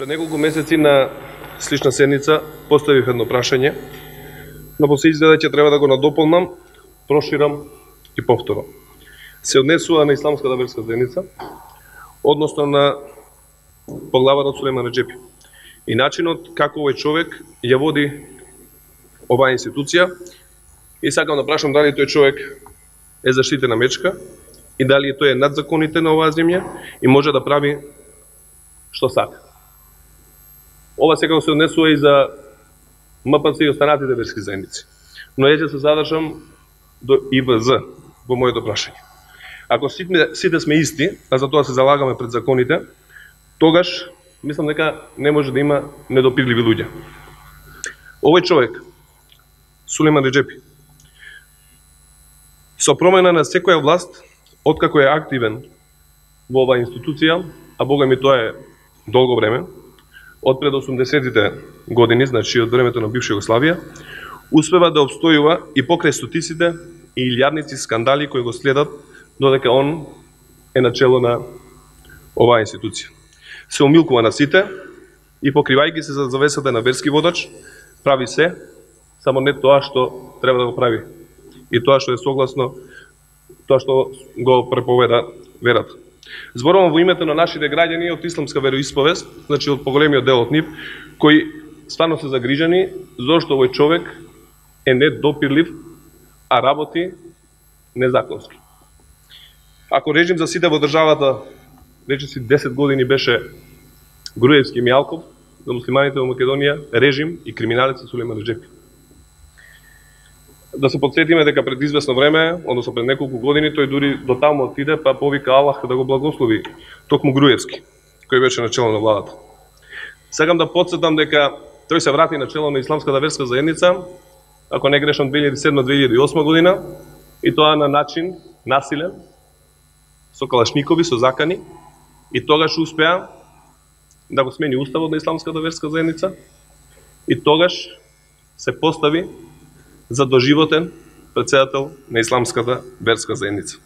Пред неколку месеци на слична седница поставив едно прашање, но после изгледа ќе треба да го надополнам, проширам и повторам. Се однесува на исламската верска заедница, односно на поглаварот Сулейман Реджепи и начинот како овој човек ја води оваа институција, и сакам да прашам дали тој човек е заштитена мечка и дали тој е над законите на оваа земја и може да прави што сака. Ова секако се однесува и за МПЦ и останатите верски заедници. Но ќе се задржам до ИВЗ во моето прашање. Ако сите сме исти, а за тоа се залагаме пред законите, тогаш мислам дека не може да има недопирливи луѓе. Овој човек, Сулейман Реджепи, со промена на секоја власт, откако е активен во оваа институција, а бога ми тоа е долго време, од пред 80-тите години, значи од времето на бивша Југославија, успева да обстојува и покрај стотиците и илјадници скандали кои го следат додека он е начело на оваа институција. Се умилкува на сите и покривајќи се за завесата на верски водач, прави се, само не тоа што треба да го прави и тоа што е согласно тоа што го преповеда верата. Зборувам во името на нашите граѓани од исламска вероисповест, значи од поголемиот дел од нив, кои стварно се загрижени зашто овој човек е недопирлив, а работи незаконски. Ако режим за сите во државата речиси 10 години беше Груевски и Мијалков, за муслиманите во Македонија режим и криминалец Сулейман Реджепи. Да се подсетиме дека пред известно време, односно пред неколку години, тој дури до таму отиде, па повика Аллах да го благослови токму Груевски, кој беше начело на владата. Сакам да подсетам дека тој се врати начело на исламската верска заедница, ако не грешам 2007-2008 година, и тоа на начин насилен, со калашникови, со закани, и тогаш успеа да го смени уставот на исламската верска заедница, и тогаш се постави за доживотен претседател на исламската верска заедница.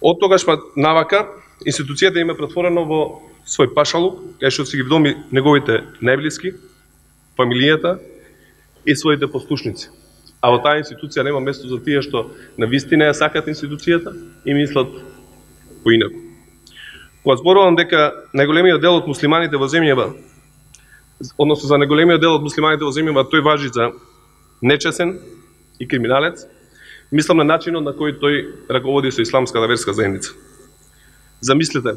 Од тогаш па навака, институцијата им е претворена во свој пашалук, кај што си ги вдоми неговите најблиски, фамилијата и своите послушници. А во таа институција нема место за тие што на вистина ја сакат институцијата и мислат поинаку. Кога зборувам дека најголемиот дел од муслиманите во земјава, односно за најголемиот дел од муслиманите во земјава, тој важи за нечесен и криминалец, мислам на начинот на кој тој раководи со исламската верска заедница. Замислете,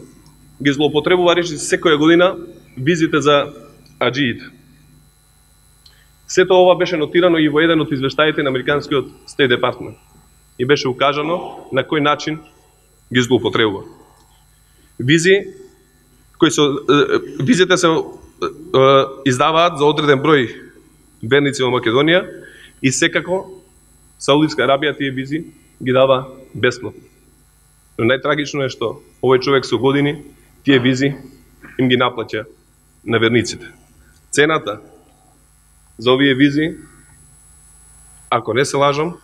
ги злоупотребува речи секоја година визите за аџиите. Сето ова беше нотирано и во еден од извештаите на американскиот State Department и беше укажано на кој начин ги злоупотребува. Визите се издаваат за одреден број верници во Македонија и секако Саудитска Арабија тие визи ги дава бесплатно. Но најтрагично е што овој човек со години тие визи им ги наплаќа на верниците. Цената за овие визи, ако не се лажам,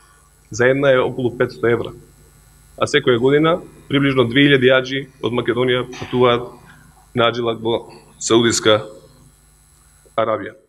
за една е околу 500 евра. А секоја година приближно 2000 аџи од Македонија патуваат на аџилак во Саудитска Арабија.